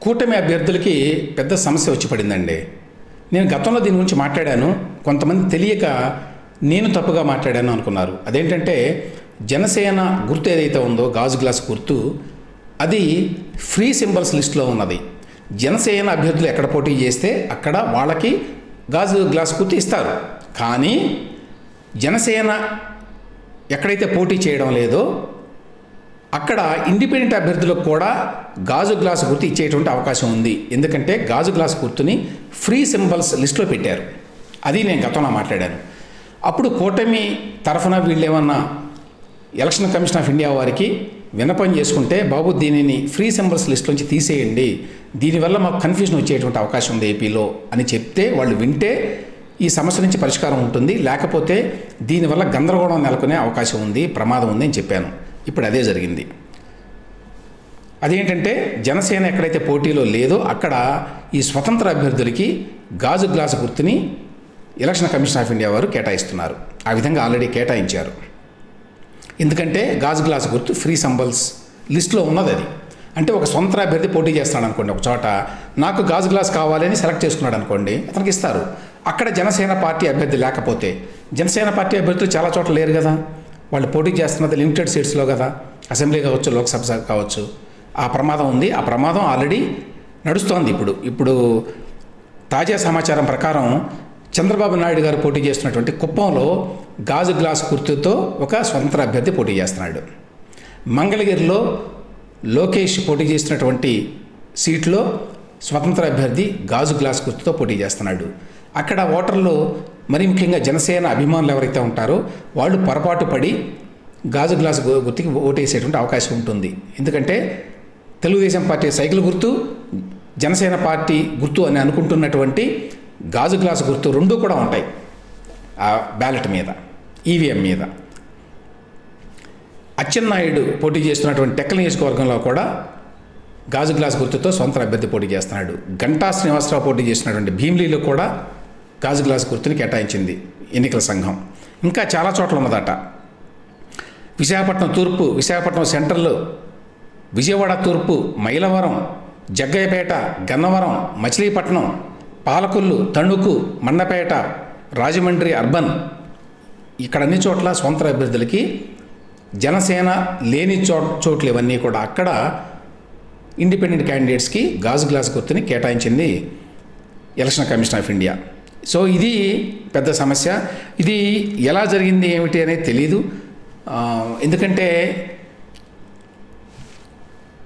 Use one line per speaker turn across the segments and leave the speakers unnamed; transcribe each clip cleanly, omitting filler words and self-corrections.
కూటమి అభ్యర్థులకి పెద్ద సమస్య వచ్చి పడిందండి. నేను గతంలో దీని గురించి మాట్లాడాను. కొంతమంది తెలియక నేను తప్పుగా మాట్లాడాను అనుకున్నారు. అదేంటంటే జనసేన గుర్తు ఏదైతే ఉందో గాజు గ్లాస్ గుర్తు, అది ఫ్రీ సింబల్స్ లిస్టులో ఉన్నది. జనసేన అభ్యర్థులు ఎక్కడ పోటీ చేస్తే అక్కడ వాళ్ళకి గాజు గ్లాస్ గుర్తు ఇస్తారు. కానీ జనసేన ఎక్కడైతే పోటీ చేయడం లేదో అక్కడ ఇండిపెండెంట్ అభ్యర్థులకు కూడా గాజు గ్లాసు గుర్తు ఇచ్చేటువంటి అవకాశం ఉంది. ఎందుకంటే గాజు గ్లాస్ గుర్తుని ఫ్రీ సింబల్స్ లిస్టులో పెట్టారు. అది నేను గతంలో మాట్లాడాను. అప్పుడు కూటమి తరఫున వీళ్ళేమన్నా ఎలక్షన్ కమిషన్ ఆఫ్ ఇండియా వారికి విన్నపం చేసుకుంటే, బాబు దీనిని ఫ్రీ సింబల్స్ లిస్ట్ నుంచి తీసేయండి, దీనివల్ల మాకు కన్ఫ్యూజన్ వచ్చేటువంటి అవకాశం ఉంది ఏపీలో అని చెప్తే, వాళ్ళు వింటే ఈ సమస్య నుంచి పరిష్కారం ఉంటుంది, లేకపోతే దీనివల్ల గందరగోళం నెలకొనే అవకాశం ఉంది, ప్రమాదం ఉంది అని చెప్పాను. ఇప్పుడు అదే జరిగింది. అదేంటంటే జనసేన ఎక్కడైతే పోటీలో లేదో అక్కడ ఈ స్వతంత్ర అభ్యర్థులకి గాజు గ్లాసు గుర్తుని ఎలక్షన్ కమిషన్ ఆఫ్ ఇండియా వారు కేటాయిస్తున్నారు. ఆ విధంగా ఆల్రెడీ కేటాయించారు. ఎందుకంటే గాజు గ్లాసు గుర్తు ఫ్రీ సింబల్స్ లిస్టులో ఉన్నది. అది అంటే ఒక స్వతంత్ర అభ్యర్థి పోటీ చేస్తున్నాడు అనుకోండి, ఒక చోట నాకు గాజు గ్లాస్ కావాలని సెలెక్ట్ చేసుకున్నాడు అనుకోండి, అతనికి ఇస్తారు. అక్కడ జనసేన పార్టీ అభ్యర్థి లేకపోతే, జనసేన పార్టీ అభ్యర్థులు చాలా చోట్ల లేరు కదా, వాళ్ళు పోటీ చేస్తున్నది లిమిటెడ్ సీట్స్లో కదా, అసెంబ్లీ కావచ్చు, లోక్సభ కావచ్చు. ఆ ప్రమాదం ఉంది. ఆ ప్రమాదం ఆల్రెడీ నడుస్తోంది. ఇప్పుడు తాజా సమాచారం ప్రకారం చంద్రబాబు నాయుడు గారు పోటీ చేస్తున్నటువంటి కుప్పంలో గాజు గ్లాస్ గుర్తుతో ఒక స్వతంత్ర అభ్యర్థి పోటీ చేస్తున్నాడు. మంగళగిరిలో లోకేష్ పోటీ చేసినటువంటి సీట్లో స్వతంత్ర అభ్యర్థి గాజు గ్లాస్ గుర్తుతో పోటీ చేస్తున్నాడు. అక్కడ ఓటర్లు, మరి ముఖ్యంగా జనసేన అభిమానులు ఎవరైతే ఉంటారో వాళ్ళు పొరపాటు పడి గాజు గ్లాసు గుర్తుకి ఓటేసేటువంటి అవకాశం ఉంటుంది. ఎందుకంటే తెలుగుదేశం పార్టీ సైకిల్ గుర్తు, జనసేన పార్టీ గుర్తు అని అనుకుంటున్నటువంటి గాజు గ్లాసు గుర్తు రెండూ కూడా ఉంటాయి ఆ బ్యాలెట్ మీద, ఈవీఎం మీద. అచ్చెన్నాయుడు పోటీ చేస్తున్నటువంటి టెక్కల నియోజకవర్గంలో కూడా గాజు గ్లాస్ గుర్తుతో స్వంత అభ్యర్థి పోటీ చేస్తున్నాడు. గంటా శ్రీనివాసరావు పోటీ చేసినటువంటి భీమిలీలో కూడా గాజు గ్లాస్ గుర్తుని కేటాయించింది ఎన్నికల సంఘం. ఇంకా చాలా చోట్ల ఉన్నదట. విశాఖపట్నం తూర్పు, విశాఖపట్నం సెంట్రల్, విజయవాడ తూర్పు, మైలవరం, జగ్గయ్యపేట, గన్నవరం, మచిలీపట్నం, పాలకొల్లు, తణుకు, మండపేట, రాజమండ్రి అర్బన్, ఇక్కడ అన్ని చోట్ల స్వంత అభ్యర్థులకి జనసేన లేని చోట్లు ఇవన్నీ కూడా అక్కడ ఇండిపెండెంట్ క్యాండిడేట్స్కి గాజు గ్లాస్ గుర్తుని కేటాయించింది election commission of India. So ఇది పెద్ద సమస్య. ఇది ఎలా జరిగింది ఏమిటి అనేది తెలీదు. ఎందుకంటే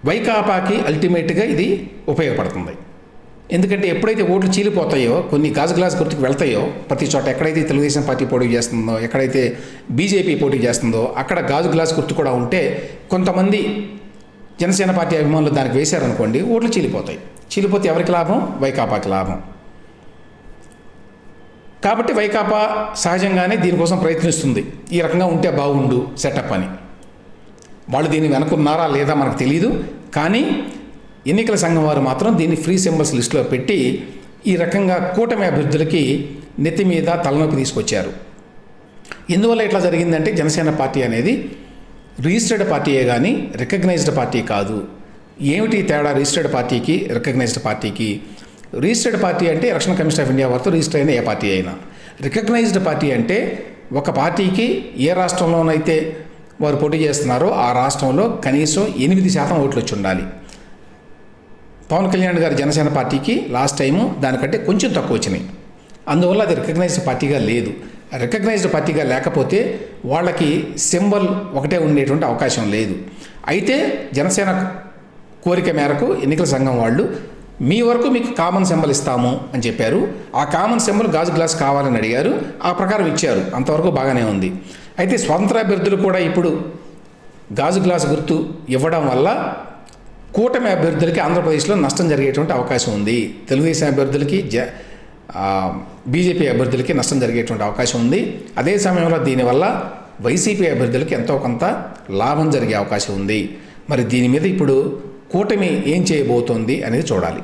వైకాపాకి అల్టిమేట్గా ఇది ఉపయోగపడుతుంది. ఎందుకంటే ఎప్పుడైతే ఓట్లు చీలిపోతాయో, కొన్ని గాజు గ్లాస్ గుర్తుకు వెళ్తాయో, ప్రతి చోట ఎక్కడైతే తెలుగుదేశం పార్టీ పోటీ చేస్తుందో, ఎక్కడైతే బీజేపీ పోటీ చేస్తుందో అక్కడ గాజు గ్లాస్ గుర్తు కూడా ఉంటే కొంతమంది జనసేన పార్టీ అభిమానులు దానికి వేశారనుకోండి, ఓట్లు చీలిపోతాయి. చీలిపోతే ఎవరికి లాభం? వైకాపాకి లాభం. కాబట్టి వైకాపా సహజంగానే దీనికోసం ప్రయత్నిస్తుంది. ఈ రకంగా ఉంటే బాగుండు సెటప్ అని. వాళ్ళు దీన్ని వెనుకున్నారా లేదా మనకు తెలియదు. కానీ ఎన్నికల సంఘం వారు మాత్రం దీన్ని ఫ్రీ సింబల్స్ లిస్టులో పెట్టి ఈ రకంగా కూటమి అభ్యర్థులకి నెత్తి మీద తలనొప్పి తీసుకొచ్చారు. ఎందువల్ల ఇట్లా జరిగిందంటే జనసేన పార్టీ అనేది రిజిస్టర్డ్ పార్టీయే కానీ రికగ్నైజ్డ్ పార్టీ కాదు. ఏమిటి తేడా రిజిస్టర్డ్ పార్టీకి, రికగ్నైజ్డ్ పార్టీకి? రిజిస్టర్డ్ పార్టీ అంటే ఎలక్షన్ కమిషన్ ఆఫ్ ఇండియా వారితో రిజిస్టర్ అయిన ఏ పార్టీ అయినా. రికగ్నైజ్డ్ పార్టీ అంటే ఒక పార్టీకి ఏ రాష్ట్రంలోనైతే వారు పోటీ చేస్తున్నారో ఆ రాష్ట్రంలో కనీసం 8% ఓట్లు వచ్చి ఉండాలి. పవన్ కళ్యాణ్ గారి జనసేన పార్టీకి లాస్ట్ టైము దానికంటే కొంచెం తక్కువ వచ్చినాయి. అందువల్ల అది రికగ్నైజ్డ్ పార్టీగా లేదు. రికగ్నైజ్డ్ పార్టీగా లేకపోతే వాళ్ళకి సింబల్ ఒకటే ఉండేటువంటి అవకాశం లేదు. అయితే జనసేన కోరిక మేరకు ఎన్నికల సంఘం వాళ్ళు మీ వరకు మీకు కామన్ సింబల్ ఇస్తాము అని చెప్పారు. ఆ కామన్ సింబల్ గాజు గ్లాస్ కావాలని అడిగారు. ఆ ప్రకారం ఇచ్చారు. అంతవరకు బాగానే ఉంది. అయితే స్వతంత్ర అభ్యర్థులు కూడా ఇప్పుడు గాజు గ్లాస్ గుర్తు ఇవ్వడం వల్ల కూటమి అభ్యర్థులకి ఆంధ్రప్రదేశ్లో నష్టం జరిగేటువంటి అవకాశం ఉంది. తెలుగుదేశం అభ్యర్థులకి బీజేపీ అభ్యర్థులకి నష్టం జరిగేటువంటి అవకాశం ఉంది. అదే సమయంలో దీనివల్ల వైసీపీ అభ్యర్థులకి ఎంతో కొంత లాభం జరిగే అవకాశం ఉంది. మరి దీని మీద ఇప్పుడు కూటమి ఏం చేయబోతోంది అనేది చూడాలి.